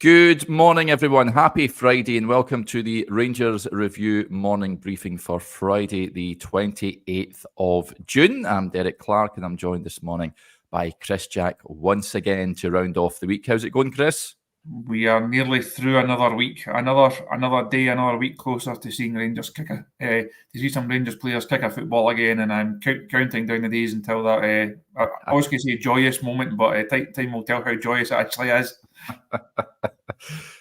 Good morning, everyone. Happy Friday and welcome to the Rangers Review morning briefing for Friday, the 28th of June. I'm Derek Clark and I'm joined this morning by Chris Jack once again to round off the week. How's it going, Chris? We are nearly through another week, another day, another week closer to seeing Rangers to see some Rangers players kick a football again, and I'm counting down the days until that. I was going to say joyous moment, but time will tell how joyous it actually is.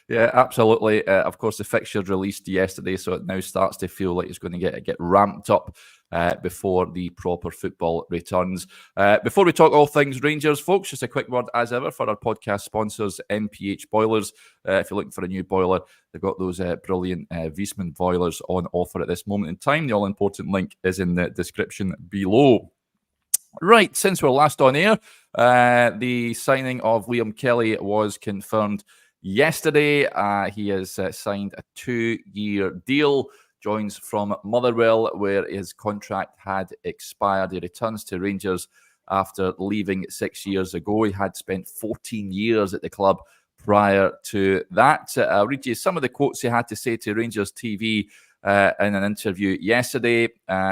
Yeah, absolutely. Of course, the fixture released yesterday, so it now starts to feel like it's going to get ramped up before the proper football returns. Before we talk all things Rangers, folks, just a quick word as ever for our podcast sponsors, MPH Boilers. If you're looking for a new boiler, they've got those brilliant Wiesmann boilers on offer at this moment in time. The all-important link is in the description below. Right, since we're last on air, the signing of Liam Kelly was confirmed yesterday. He has signed a 2-year deal, joins from Motherwell, where his contract had expired. He returns to Rangers after leaving 6 years ago. He had spent 14 years at the club prior to that. I'll read you some of the quotes he had to say to Rangers TV in an interview yesterday.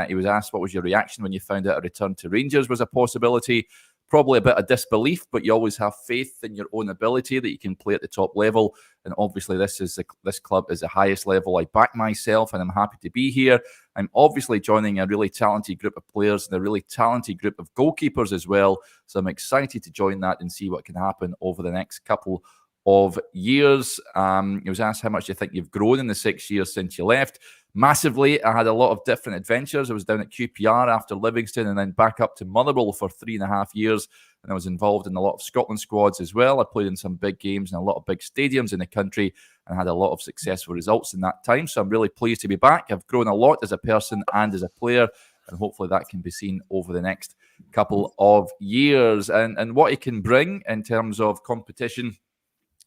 He was asked, what was your reaction when you found out a return to Rangers was a possibility? Probably a bit of disbelief, but you always have faith in your own ability that you can play at the top level. And obviously, this club is the highest level. I back myself, and I'm happy to be here. I'm obviously joining a really talented group of players and a really talented group of goalkeepers as well. So I'm excited to join that and see what can happen over the next couple of years. He was asked, how much do you think you've grown in the 6 years since you left? Massively. I had a lot of different adventures. I was down at QPR after Livingston and then back up to Motherwell for 3.5 years. And I was involved in a lot of Scotland squads as well. I played in some big games and a lot of big stadiums in the country and had a lot of successful results in that time. So I'm really pleased to be back. I've grown a lot as a person and as a player, and hopefully that can be seen over the next couple of years. And what he can bring in terms of competition,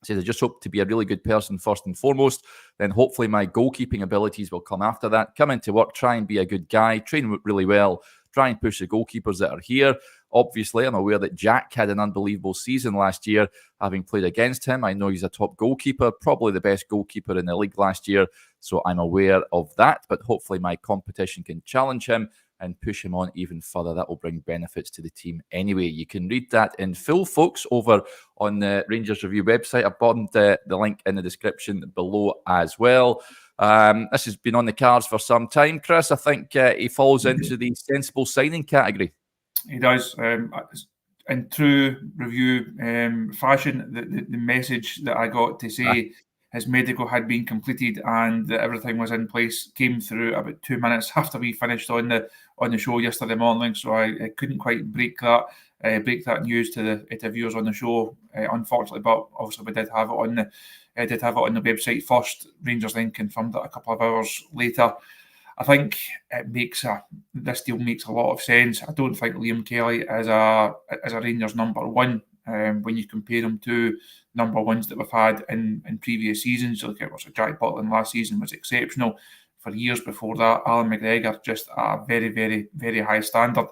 says, I just hope to be a really good person first and foremost. Then hopefully my goalkeeping abilities will come after that. Come into work, try and be a good guy, train really well, try and push the goalkeepers that are here. Obviously, I'm aware that Jack had an unbelievable season last year, having played against him. I know he's a top goalkeeper, probably the best goalkeeper in the league last year. So I'm aware of that. But hopefully my competition can challenge him and push him on even further. That will bring benefits to the team anyway. You can read that in full, folks, over on the Rangers Review website. I've bottomed the link in the description below as well. This has been on the cards for some time, Chris. I think he falls into the sensible signing category. He does. In true review fashion, the message that I got to say his medical had been completed and that everything was in place came through about 2 minutes after we finished on the show yesterday morning. So I couldn't quite break that news to the viewers on the show, unfortunately. But obviously we did have it on the website first. Rangers then confirmed it a couple of hours later. I think this deal makes a lot of sense. I don't think Liam Kelly is a Rangers number one when you compare him to number ones that we've had in previous seasons. Look at Jack Butland last season was exceptional. For years before that, Alan McGregor, just a very, very, very high standard.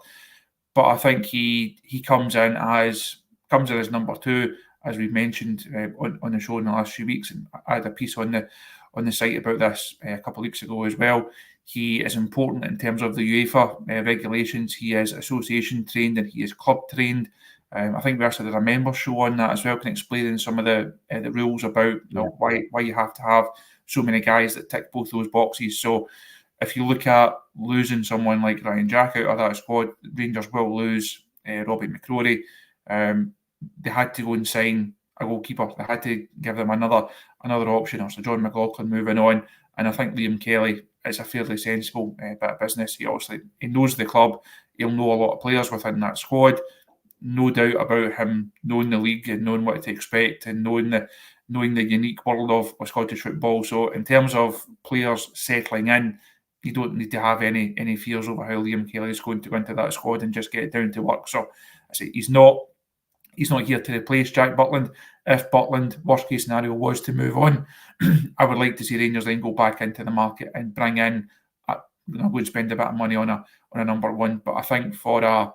But I think he comes in as number two, as we mentioned on the show in the last few weeks. And I had a piece on the site about this a couple of weeks ago as well. He is important in terms of the UEFA regulations. He is association trained and he is club trained. I think we actually did a member show on that as well, can explain some of the rules about why you have to have so many guys that tick both those boxes. So if you look at losing someone like Ryan Jack out of that squad, Rangers will lose Robbie McCrorie. They had to go and sign a goalkeeper. They had to give them another option. So John McLaughlin moving on, and I think Liam Kelly is a fairly sensible bit of business. He knows the club. He'll know a lot of players within that squad. No doubt about him knowing the league and knowing what to expect and knowing the unique world of Scottish football. So in terms of players settling in, you don't need to have any fears over how Liam Kelly is going to go into that squad and just get down to work. So I say he's not here to replace Jack Butland. If Butland, worst case scenario, was to move on, I would like to see Rangers then go back into the market and bring in. I would spend a bit of money on a number one, but I think for a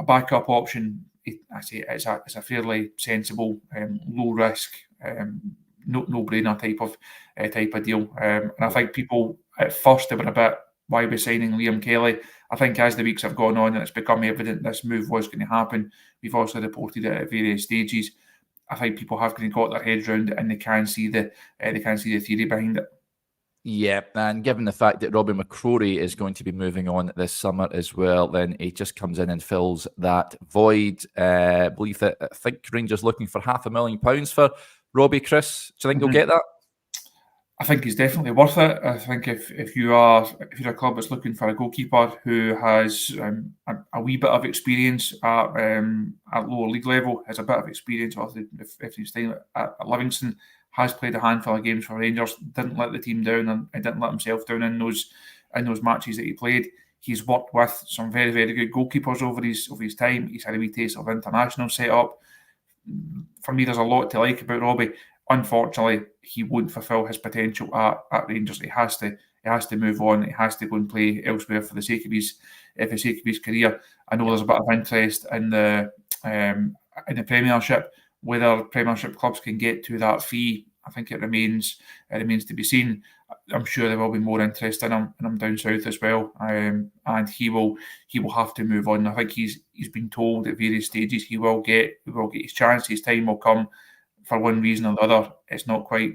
backup option, it's a fairly sensible, low risk no-brainer type of deal. And I think people at first they were a bit, why we're signing Liam Kelly. I think as the weeks have gone on and it's become evident this move was going to happen, we've also reported it at various stages. I think people have kind of got their heads around it and they can see the theory behind it. Yeah, and given the fact that Robbie McCrorie is going to be moving on this summer as well, then he just comes in and fills that void. I think Rangers looking for £500,000 for Robbie. Chris, do you think they'll get that? I think he's definitely worth it. I think if you're a club that's looking for a goalkeeper who has a wee bit of experience at lower league level, has a bit of experience if he's staying at Livingston, has played a handful of games for Rangers, didn't let the team down and didn't let himself down in those matches that he played. He's worked with some very, very good goalkeepers over his time. He's had a wee taste of international setup. For me, there's a lot to like about Robbie. Unfortunately, he won't fulfil his potential at Rangers. He has to move on. He has to go and play elsewhere for the sake of his career. I know there's a bit of interest in the Premiership. Whether Premiership clubs can get to that fee, I think it remains to be seen. I'm sure there will be more interest in him down south as well, and he will have to move on. I think he's been told at various stages he will get his chance. His time will come. For one reason or the other, it's not quite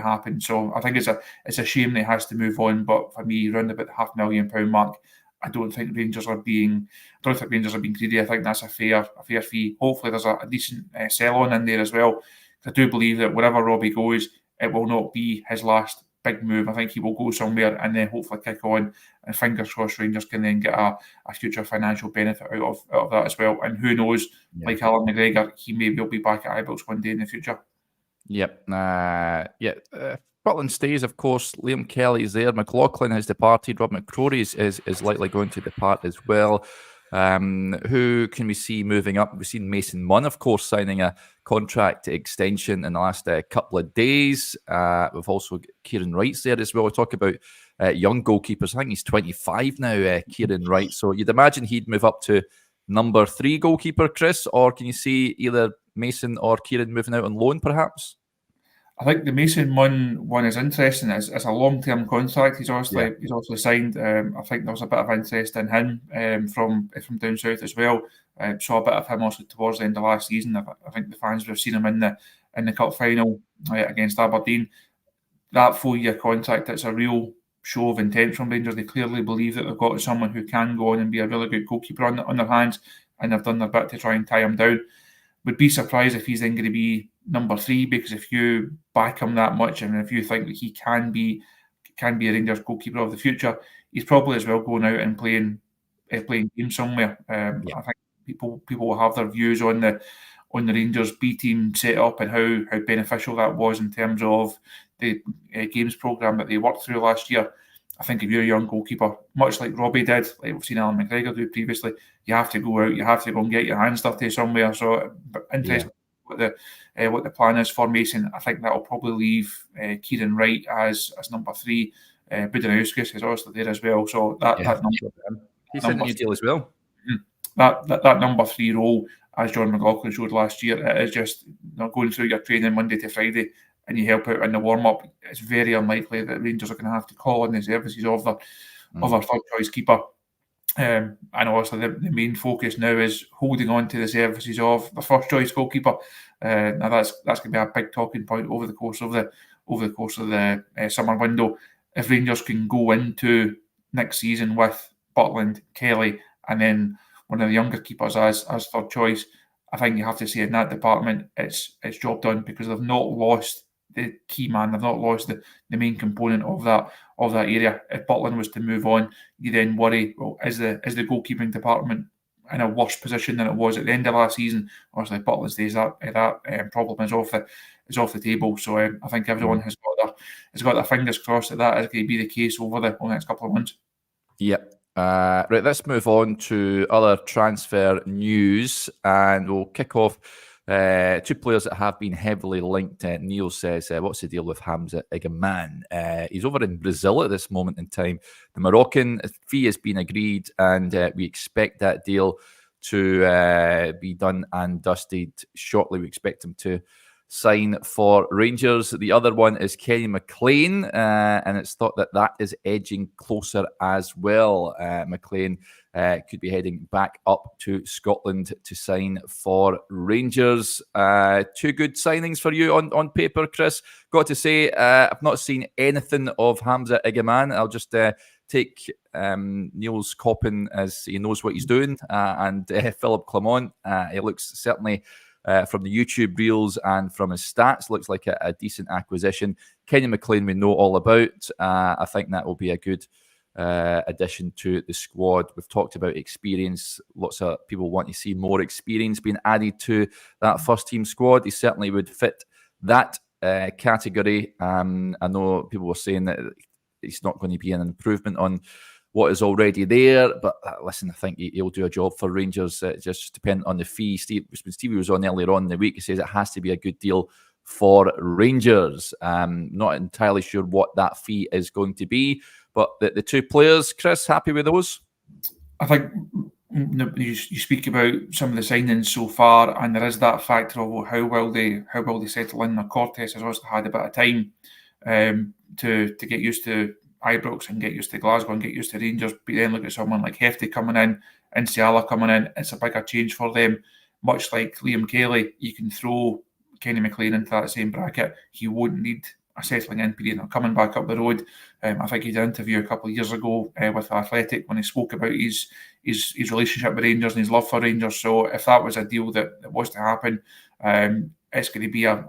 happened. So I think it's a shame that he has to move on. But for me, around about the £500,000 mark, I don't think Rangers are being greedy. I think that's a fair fee. Hopefully, there's a decent sell-on in there as well. I do believe that wherever Robbie goes, it will not be his last big move. I think he will go somewhere and then hopefully kick on. And fingers crossed, Rangers can then get a future financial benefit out of that as well. And who knows, like Alan McGregor, he maybe will be back at Ibrox one day in the future. Yep. Scotland stays, of course. Liam Kelly is there. McLaughlin has departed. Rob McCrorie is likely going to depart as well. Who can we see moving up? We've seen Mason Munn, of course, signing a contract extension in the last couple of days. We've also got Kieran Wright's there as well. We talk about young goalkeepers. I think he's 25 now, Kieran Wright. So you'd imagine he'd move up to number 3 goalkeeper, Chris, or can you see either Mason or Kieran moving out on loan, perhaps? I think the Mason Munn one is interesting. It's a long-term contract. He's obviously signed. I think there was a bit of interest in him from down south as well. Saw a bit of him also towards the end of last season. I think the fans would have seen him in the cup final against Aberdeen. That 4-year contract, it's a real show of intent from Rangers. They clearly believe that they've got someone who can go on and be a really good goalkeeper on their hands, and they've done their bit to try and tie him down. Would be surprised if he's then going to be number 3, because if you back him that much and if you think that he can be a Rangers goalkeeper of the future, he's probably as well going out and playing games somewhere. I think people will have their views on the Rangers B team setup and how beneficial that was in terms of the games programme that they worked through last year. I think if you're a young goalkeeper, much like Robbie did, like we've seen Alan McGregor do previously, you have to go out, you have to go and get your hands dirty somewhere. So interesting what the plan is for Mason. I think that will probably leave Kieran Wright as number 3. Budanauskas is obviously there as well. So that number, he's in the new deal as well. That number 3 role, as John McLaughlin showed last year, it is just going through your training Monday to Friday and you help out in the warm-up. It's very unlikely that Rangers are going to have to call on the services of their third-choice keeper. And obviously the main focus now is holding on to the services of the first-choice goalkeeper. Now that's going to be a big talking point over the course of the summer window. If Rangers can go into next season with Butland, Kelly, and then one of the younger keepers as third choice, I think you have to say in that department it's job done, because they've not lost the key man, they've not lost the main component of that area. If Butland was to move on, you then worry, well, is the goalkeeping department in a worse position than it was at the end of last season? Obviously, Butland stays, that problem is off the table. So I think everyone has got their fingers crossed that is going to be the case over the next couple of months. Yep. Right, let's move on to other transfer news, and we'll kick off 2 players that have been heavily linked. Neil says, what's the deal with Hamza Igamane? He's over in Brazil at this moment in time. The Moroccan fee has been agreed, and we expect that deal to be done and dusted shortly. We expect him to sign for Rangers. The other one is Kenny McLean, and it's thought that is edging closer as well. McLean could be heading back up to Scotland to sign for Rangers. Two good signings for you on paper, Chris. Got to say, I've not seen anything of Hamza Igamane. I'll just take Niels Coppin as he knows what he's doing, and Philip Clement. He looks certainly, from the YouTube reels and from his stats, looks like a decent acquisition. Kenny McLean we know all about. I think that will be a good addition to the squad. We've talked about experience. Lots of people want to see more experience being added to that first team squad. He certainly would fit that category. I know people were saying that it's not going to be an improvement on what is already there, but listen, I think he'll do a job for Rangers. Just depending on the fee. Stevie was on earlier on in the week. He says it has to be a good deal for Rangers. Not entirely sure what that fee is going to be, but the two players, Chris, happy with those? I think you speak about some of the signings so far, and there is that factor of how well they settle in. Cortes has also had a bit of time to get used to Ibrox and get used to Glasgow and get used to Rangers. But then look at someone like Hefty coming in and Ciala coming in. It's a bigger change for them. Much like Liam Kelly, you can throw Kenny McLean into that same bracket. He wouldn't need a settling in period. Now, coming back up the road, I think he did an interview a couple of years ago with Athletic when he spoke about his relationship with Rangers and his love for Rangers. So if that was a deal that was to happen, it's going to be a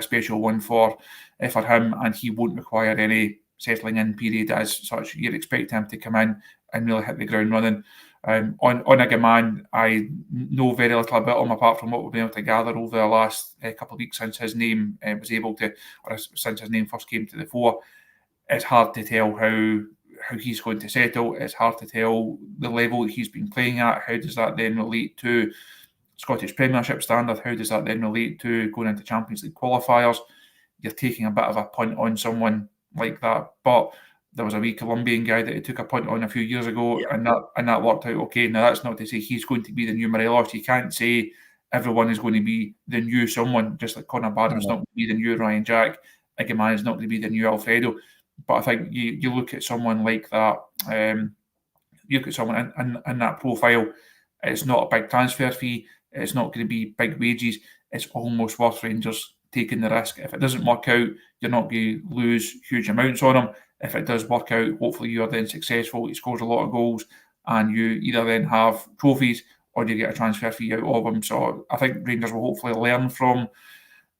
special one for him, and he won't require any settling in period as such. You'd expect him to come in and really hit the ground running. On Igamane, I know very little about him apart from what we've been able to gather over the last couple of weeks since his name since his name first came to the fore. It's hard to tell how he's going to settle. It's hard to tell the level that he's been playing at. How does that then relate to Scottish Premiership standard? How does that then relate to going into Champions League qualifiers? You're taking a bit of a punt on someone like that, but there was a wee Colombian guy that he took a punt on a few years ago, and that worked out okay. Now that's not to say he's going to be the new Morelos. You can't say everyone is going to be the new someone, just like Connor Badham's not going to be the new Ryan Jack. Igamane is not going to be the new Alfredo. But I think you look at someone like that, you look at someone in that profile, it's not a big transfer fee, it's not going to be big wages, it's almost worth Rangers taking the risk. If it doesn't work out, you're not going to lose huge amounts on him. If it does work out, hopefully you are then successful, he scores a lot of goals, and you either then have trophies or you get a transfer fee out of him. So I think Rangers will hopefully learn from,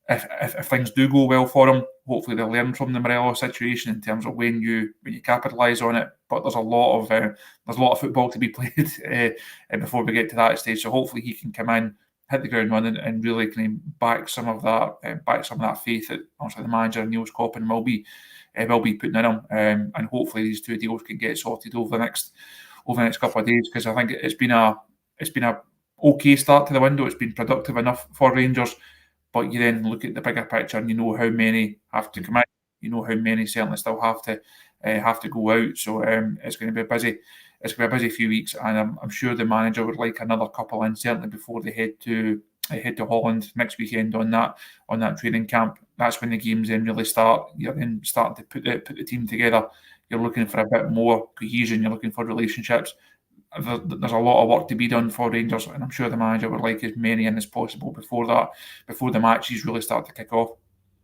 if things do go well for him, hopefully they'll learn from the Morelos situation in terms of when you capitalise on it. But there's a lot of football to be played before we get to that stage. So hopefully he can come in, hit the ground running, and really kind of back some of that faith that obviously the manager Niels Coppin will be putting in him. And hopefully these two deals can get sorted over the next couple of days, because I think it's been a okay start to the window. It's been productive enough for Rangers. But you then look at the bigger picture and you know how many have to come in. You know how many certainly still have to go out. So it's going to be a busy. It's going to be a busy few weeks, and I'm sure the manager would like another couple in certainly before they head to Holland next weekend on that training camp. That's when the games then really start. You're then starting to put the team together. You're looking for a bit more cohesion. You're looking for relationships. There's a lot of work to be done for Rangers, and I'm sure the manager would like as many in as possible before the matches really start to kick off.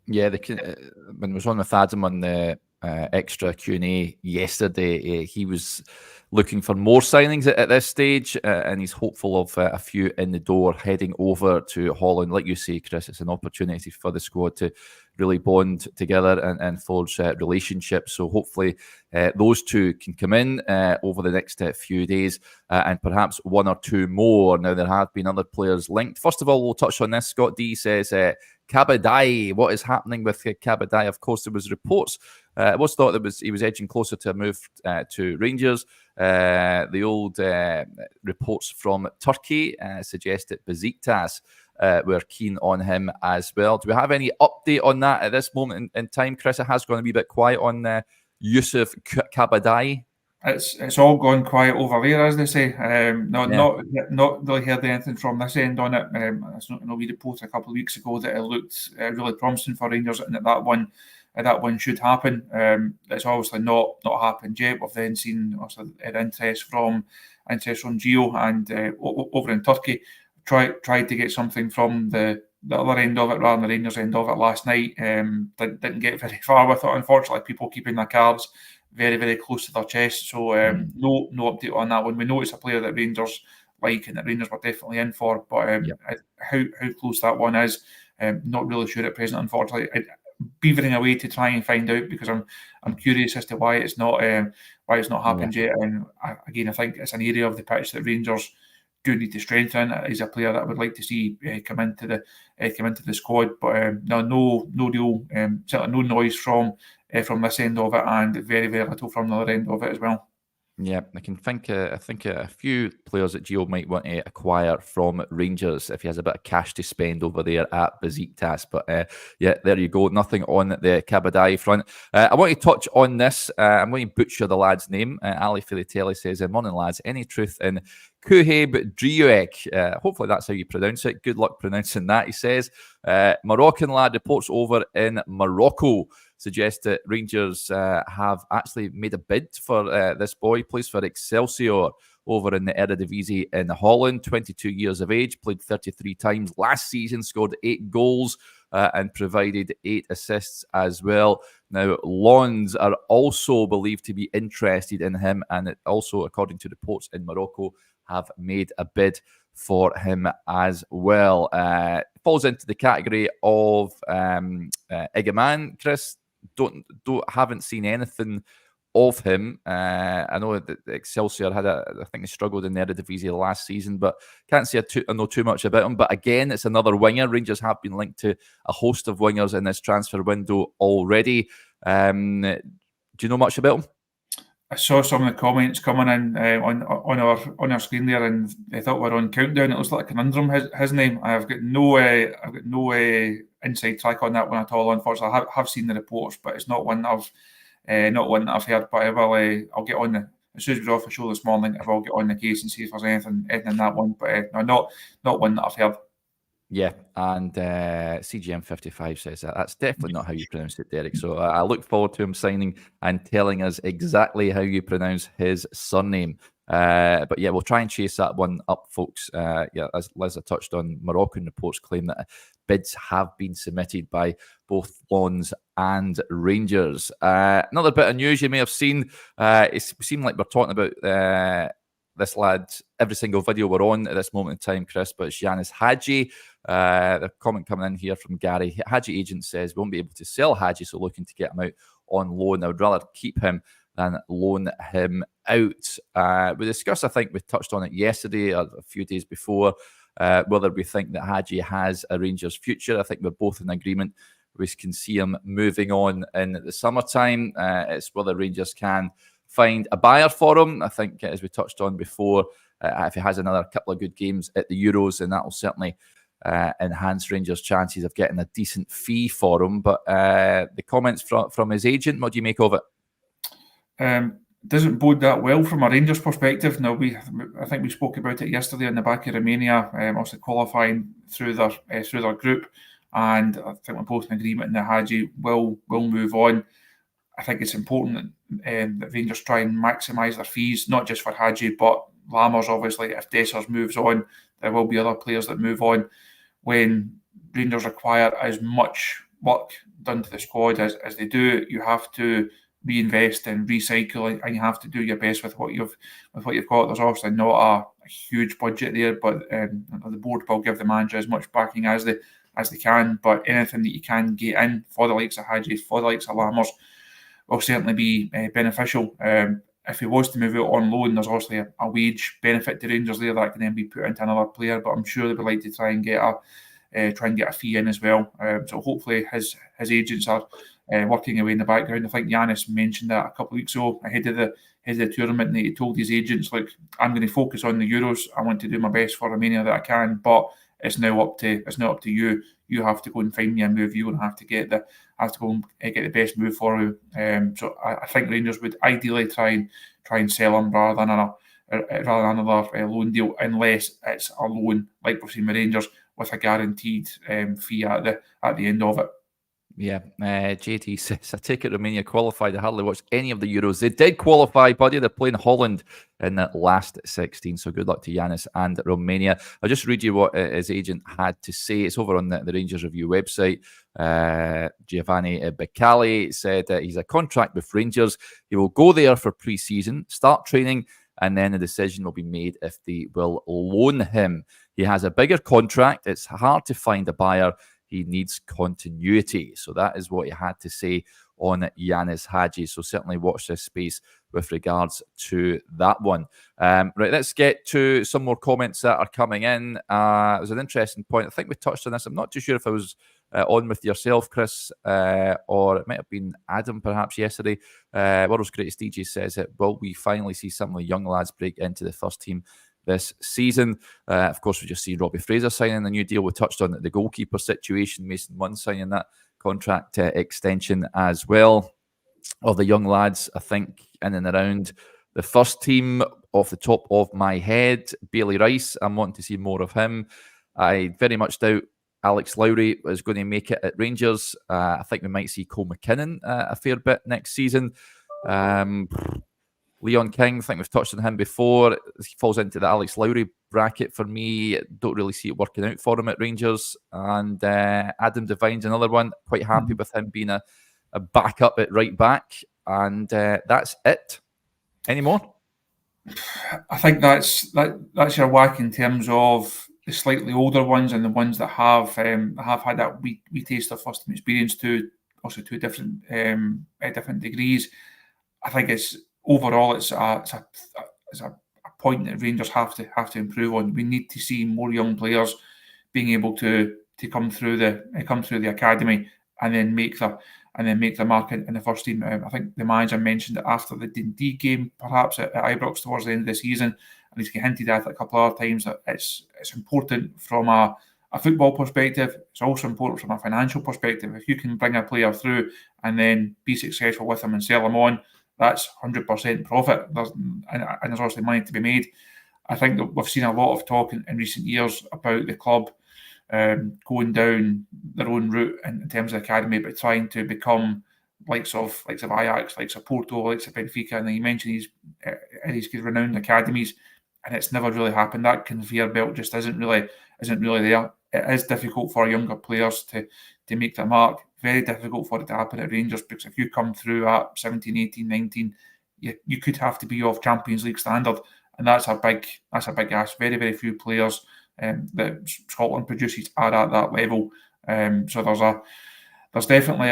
Yeah, when I was on with Adam on the extra Q&A yesterday, he was looking for more signings at this stage, and he's hopeful of a few in the door heading over to Holland. Like you say, Chris, it's an opportunity for the squad to really bond together and forge relationships. So hopefully those two can come in over the next few days, and perhaps one or two more. Now, there have been other players linked. First of all, we'll touch on this. Scott D says, Kabadayi, what is happening with Kabadayi? Of course, there was reports. It was thought that he was edging closer to a move to Rangers. The old reports from Turkey suggest that Besiktas were keen on him as well. Do we have any update on that at this moment in time, Chris? It has gone a wee bit quiet on Yusuf Kabadayi. It's all gone quiet over there, as they say. Not really heard anything from this end on it. I we reported a couple of weeks ago that it looked really promising for Rangers, and that one should happen. It's obviously not happened yet. We've then seen also interest from Gio and over in Turkey. Tried to get something from the other end of it rather than the Rangers end of it last night. Didn't get very far with it. Unfortunately, people keeping their cards very, very close to their chest. So no update on that one. We know it's a player that Rangers like and that Rangers were definitely in for. But how close that one is, not really sure at present, unfortunately. Beavering away to try and find out, because I'm curious as to why it's not happened yet. And I think it's an area of the pitch that Rangers do need to strengthen. He's a player that I would like to see come into the squad. But no real certainly no noise from this end of it, and very, very little from the other end of it as well. Yeah, I think a few players that Gio might want to acquire from Rangers if he has a bit of cash to spend over there at Besiktas. But there you go. Nothing on the Kabadayi front. I want to touch on this. I'm going to butcher the lad's name. Ali Filatelli says, "Morning, lads. Any truth in Kuheb Driouech?" Hopefully that's how you pronounce it. Good luck pronouncing that, he says. Moroccan lad reports over in Morocco. Suggests that Rangers have actually made a bid for this boy. Plays for Excelsior over in the Eredivisie in Holland. 22 years of age, played 33 times last season, scored 8 goals and provided 8 assists as well. Now, Lons are also believed to be interested in him, and it also, according to reports in Morocco, have made a bid for him as well. Falls into the category of Igamane, Chris. Haven't seen anything of him. I know that Excelsior I think they struggled in the Eredivisie last season, but can't say I know too much about him. But again, it's another winger. Rangers have been linked to a host of wingers in this transfer window already. Do you know much about him? I saw some of the comments coming in on our screen there, and I thought we were on countdown. It looks like a conundrum. His name. I've got no inside track on that one at all. Unfortunately, I have seen the reports, but it's not one that I've heard. But I'll get on as soon as we're off the show this morning. I will get on the case and see if there's anything in that one. But no, not one that I've heard. Yeah, and CGM55 says that. That's definitely not how you pronounce it, Derek. So I look forward to him signing and telling us exactly how you pronounce his surname. But yeah, we'll try and chase that one up, folks. As Liz touched on, Moroccan reports claim that bids have been submitted by both Lons and Rangers. Another bit of news you may have seen. It seemed like we're talking about this lad every single video we're on at this moment in time, Chris, but it's Yanis Hagi. The comment coming in here from Gary. Hagi agent says we won't be able to sell Hagi, so looking to get him out on loan. I would rather keep him than loan him out. We discussed, I think we touched on it yesterday or a few days before, whether we think that Hagi has a Rangers future. I think we're both in agreement we can see him moving on in the summertime. It's whether Rangers can find a buyer for him. I think, as we touched on before, if he has another couple of good games at the Euros, then that will certainly enhance Rangers' chances of getting a decent fee for him. But the comments from his agent, what do you make of it? Doesn't bode that well from a Rangers perspective. Now, I think we spoke about it yesterday on the back of Romania, also qualifying through their group, and I think we're both in agreement that Hagi will move on. I think it's important that Rangers try and maximise their fees, not just for Hagi, but Lammers, obviously. If Dessers moves on, there will be other players that move on. When Rangers require as much work done to the squad as they do, you have to reinvest and recycle, and you have to do your best with what you've got. There's obviously not a huge budget there, but the board will give the manager as much backing as they can. But anything that you can get in for the likes of Hagi, for the likes of Lammers, will certainly be beneficial. If he was to move out on loan, there's obviously a wage benefit to Rangers there that can then be put into another player. But I'm sure they would like to try and get a fee in as well. So hopefully his agents are working away in the background. I think Yanis mentioned that a couple of weeks ago ahead of the tournament, and he told his agents, "Look, I'm going to focus on the Euros. I want to do my best for Romania that I can, but it's now up to you. You have to go and find me a move. You're going to have to go and get the best move for you. So I think Rangers would ideally try and sell him rather than another loan deal, unless it's a loan like we've seen with Rangers with a guaranteed fee at the end of it. Yeah, JT says, I take it Romania qualified. I hardly watched any of the Euros. They did qualify, buddy. They're playing Holland in that last 16. So good luck to Giannis and Romania. I'll just read you what his agent had to say. It's over on the Rangers Review website. Giovanni Beccali said he's a contract with Rangers. He will go there for pre-season, start training, and then a decision will be made if they will loan him. He has a bigger contract. It's hard to find a buyer. He needs continuity. So that is what he had to say on Yanis Hagi. So certainly watch this space with regards to that one. Right, let's get to some more comments that are coming in. It was an interesting point. I think we touched on this. I'm not too sure if I was on with yourself, Chris, or it might have been Adam perhaps yesterday. World's Greatest DJ says it. Will we finally see some of the young lads break into the first team this season? Of course, we just see Robbie Fraser signing the new deal. We touched on the goalkeeper situation, Mason Munn signing that contract extension as well. Of the young lads, I think in and around the first team, off the top of my head, Bailey Rice, I'm wanting to see more of him. I very much doubt Alex Lowry is going to make it at Rangers. I think we might see Cole McKinnon a fair bit next season. Leon King, I think we've touched on him before. He falls into the Alex Lowry bracket for me. Don't really see it working out for him at Rangers. And Adam Devine's another one. Quite happy with him being a backup at right back. And that's it. Any more? I think that's your whack in terms of the slightly older ones and the ones that have had that wee taste of first team experience to different degrees. I think it's overall it's a point that Rangers have to improve on. We need to see more young players being able to come through the academy and then make the mark in the first team. I think the manager mentioned it after the Dundee game, perhaps at Ibrox towards the end of the season, and he's hinted at it a couple of other times that it's important from a football perspective. It's also important from a financial perspective. If you can bring a player through and then be successful with them and sell them on, that's 100% profit. There's obviously money to be made. I think that we've seen a lot of talk in recent years about the club going down their own route in terms of the academy, but trying to become likes of Ajax, likes of Porto, likes of Benfica. And you mentioned these renowned academies, and it's never really happened. That conveyor belt just isn't really there. It is difficult for younger players to make their mark. Very difficult for it to happen at Rangers, because if you come through at 17, 18, 19, you could have to be of Champions League standard, and that's a big ask. Very, very few players that Scotland produces are at that level. So there's definitely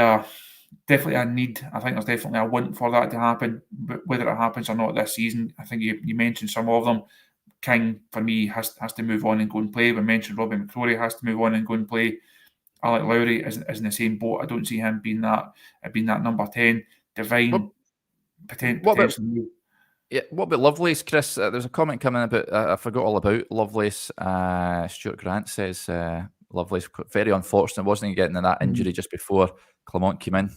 a need. I think there's definitely a want for that to happen. But whether it happens or not this season, I think you mentioned some of them. King, for me, has to move on and go and play. We mentioned Robbie McCrorie has to move on and go and play. Alec Lowry is in the same boat. I don't see him being that number 10. Divine, potentially. What about Lovelace, Chris? There's a comment coming about, I forgot all about Lovelace. Stuart Grant says Lovelace, very unfortunate, wasn't he, getting in that injury just before Clement came in?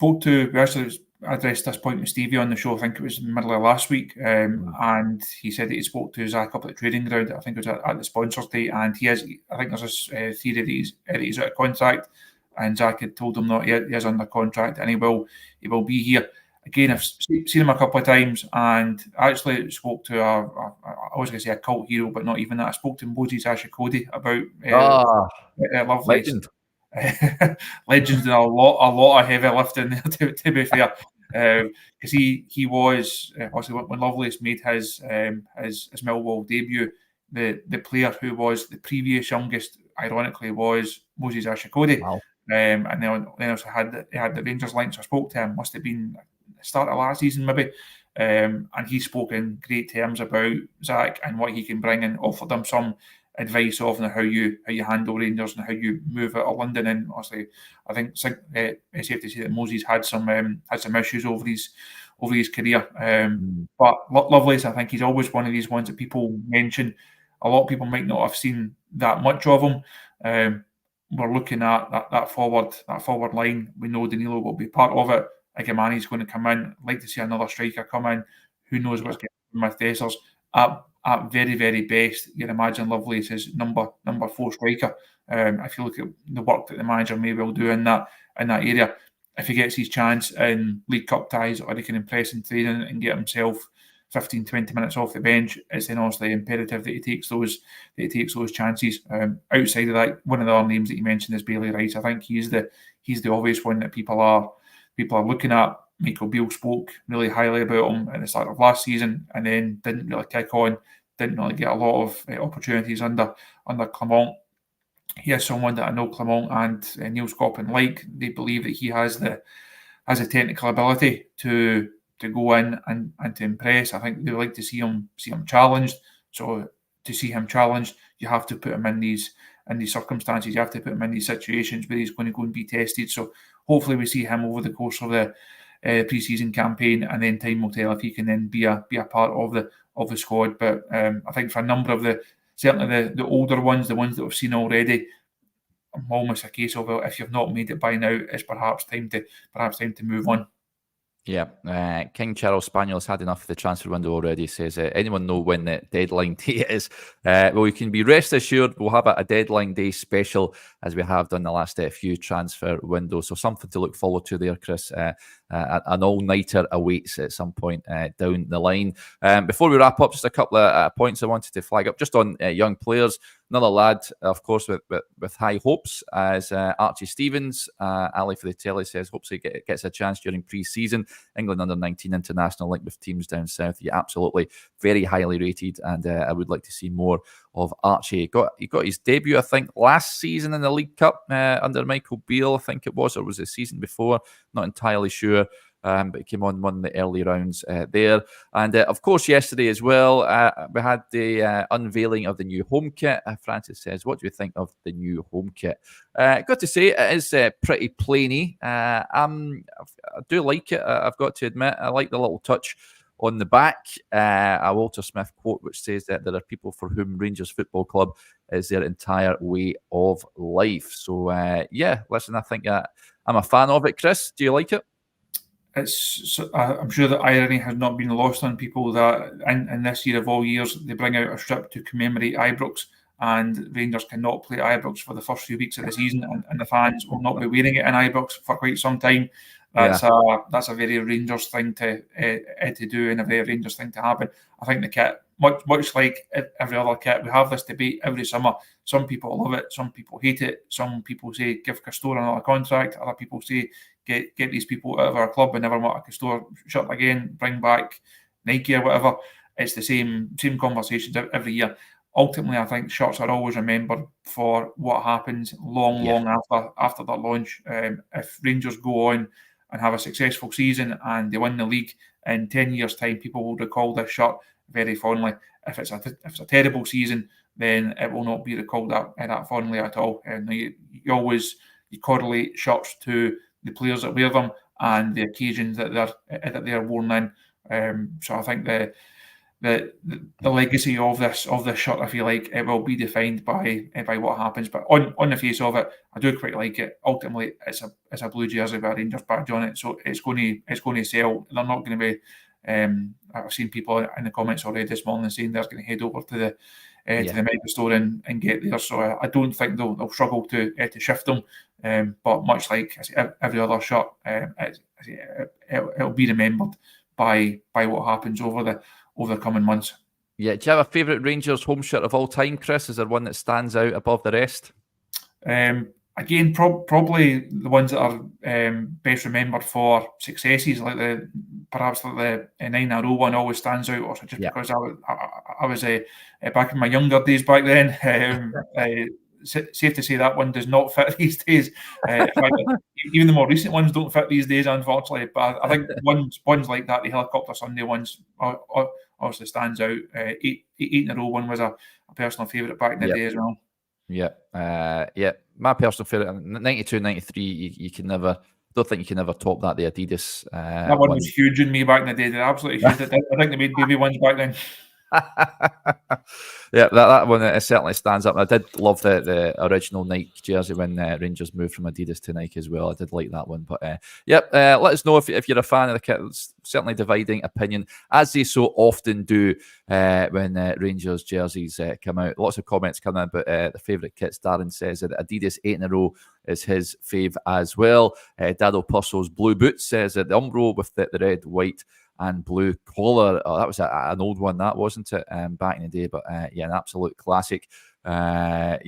We actually addressed this point with Stevie on the show, I think it was in the middle of last week, and he said that he spoke to Zach up at the training ground. I think it was at the sponsors day, and I think there's this theory that he's out of contract, and Zach had told him that he is under contract and he will be here. Again, I've seen him a couple of times, and I actually spoke to I was going to say a cult hero, but not even that. I spoke to Moses Ashikodi about Lovelace. Legend. Legends and a lot of heavy lifting there, to be fair, because he was obviously when Lovelace made his Millwall debut, the player who was the previous youngest, ironically, was Moses Ashikodi. Wow. And then also had the Rangers link. So I spoke to him, must have been the start of last season maybe, and he spoke in great terms about Zach and what he can bring, and offered him some advice of how you handle Rangers and how you move out of London. And obviously, I think it's safe to say that Moses had some issues over his career. But Lovelace, I think he's always one of these ones that people mention a lot of people might not have seen that much of him. We're looking at that forward line. We know Danilo will be part of it. Igamane is going to come in. I'd like to see another striker come in. Who knows what's going to happen with Dessers. At very, very best, you'd imagine Lovely is his number 4 striker. If you look at the work that the manager may well do in that area, if he gets his chance in League Cup ties, or he can impress in training and get himself 15-20 minutes off the bench, it's then obviously imperative that he takes those chances. Outside of that, one of the other names that you mentioned is Bailey Rice. I think he's the obvious one that people are looking at. Michael Beale spoke really highly about him at the start of last season, and then didn't really kick on, didn't really get a lot of opportunities under Clement. He is someone that I know Clement and Neil Scotland like. They believe that he has a technical ability to go in and to impress. I think they would like to see him challenged. So to see him challenged, you have to put him in these circumstances. You have to put him in these situations where he's going to go and be tested. So hopefully we see him over the course of the pre-season campaign, and then time will tell if he can then be a part of the squad. But I think for a number of certainly the older ones, the ones that we've seen already, almost a case of, if you've not made it by now, it's perhaps time to move on. Yeah, King Charles Spaniel has had enough of the transfer window already. Says, anyone know when the deadline day is? Well, you can be rest assured we'll have a deadline day special, as we have done the last few transfer windows. So something to look forward to there, Chris. An all-nighter awaits at some point down the line. Before we wrap up, just a couple of points I wanted to flag up just on young players. Another lad, of course, with high hopes, as Archie Stevens. Ali for the telly says hopes he gets a chance during pre-season. England under-19 international link with teams down south. Yeah, absolutely, very highly rated, and I would like to see more of Archie. He got his debut, I think, last season in the League Cup under Michael Beale, I think it was, or was it the season before? Not entirely sure. But he came on one of the early rounds there. And of course, yesterday as well, we had the unveiling of the new home kit. Francis says, what do you think of the new home kit? Got to say, it is pretty plainy. I do like it, I've got to admit. I like the little touch on the back. A Walter Smith quote which says that there are people for whom Rangers Football Club is their entire way of life. So, yeah, listen, I think I'm a fan of it. Chris, do you like it? I'm sure that irony has not been lost on people that in this year of all years they bring out a strip to commemorate Ibrox, and Rangers cannot play Ibrox for the first few weeks of the season, and the fans will not be wearing it in Ibrox for quite some time. That's a very Rangers thing to do, and a very Rangers thing to happen. I think the kit, much like every other kit, we have this debate every summer. Some people love it, some people hate it. Some people say give Castore another contract. Other people say get these people out of our club and never want a Castore shirt again. Bring back Nike or whatever. It's the same conversations every year. Ultimately, I think shirts are always remembered for what happens long after their launch. If Rangers go on and have a successful season and they win the league, in 10 years' time, people will recall this shirt very fondly. If it's a terrible season, then it will not be recalled that fondly at all. And you correlate shirts to the players that wear them and the occasions that they're worn in. So I think the legacy of this shirt, I feel like it will be defined by what happens. But on the face of it, I do quite like it. Ultimately, it's a blue jersey with a Rangers badge on it, so it's going to sell. They're not going to be. I've seen people in the comments already this morning saying they're going to head over to the Mega Store and get there. So I don't think they'll struggle to shift them. But much like every other shirt, it'll be remembered by what happens over the coming months. Yeah, do you have a favourite Rangers home shirt of all time, Chris? Is there one that stands out above the rest? Again, probably the ones that are best remembered for successes, like perhaps the 9-0 one always stands out, or just because I was back in my younger days back then. Safe to say that one does not fit these days. In fact, even the more recent ones don't fit these days, unfortunately. But I think ones like that, the Helicopter Sunday ones, obviously stands out. 8-0 one was a personal favourite back in the day as well. Yeah. My personal favourite, 92, 93, you can never. Don't think you can ever top that. The Adidas. That one was huge in me back in the day. They're absolutely huge. I think they made baby ones back then. Yeah, that one certainly stands up. I did love the original Nike jersey when Rangers moved from Adidas to Nike as well. I did like that one. But let us know if you're a fan of the kit. It's certainly dividing opinion, as they so often do when Rangers jerseys come out. Lots of comments coming in about the favourite kits. Darren says that Adidas 8 in a row is his fave as well. Daryl Purcell's blue boots says that the Umbro with the red, white and blue collar. Oh, that was an old one, that wasn't it? Back in the day, but an absolute classic. Lots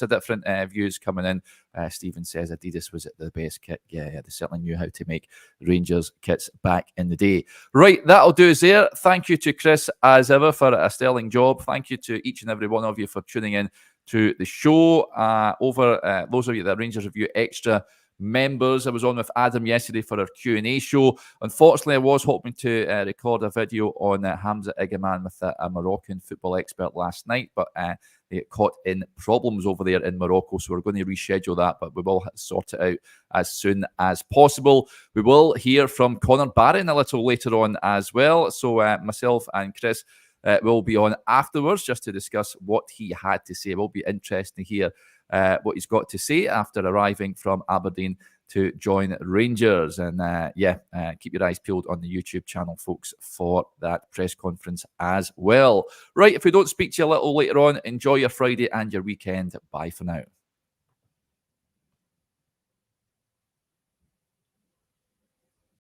of different views coming in. Stephen says Adidas was the best kit. Yeah, they certainly knew how to make Rangers kits back in the day. Right, that'll do us there. Thank you to Chris, as ever, for a sterling job. Thank you to each and every one of you for tuning in to the show. Over those of you that are Rangers Review Extra members, I was on with Adam yesterday for our Q&A show. Unfortunately, I was hoping to record a video on Hamza Igamane with a Moroccan football expert last night, but they got caught in problems over there in Morocco, so we're going to reschedule that, but we will sort it out as soon as possible. We will hear from Connor Barron a little later on as well, so myself and Chris will be on afterwards just to discuss what he had to say. It will be interesting to hear what he's got to say after arriving from Aberdeen to join Rangers. And keep your eyes peeled on the YouTube channel, folks, for that press conference as well. Right, if we don't speak to you a little later on, enjoy your Friday and your weekend. Bye for now.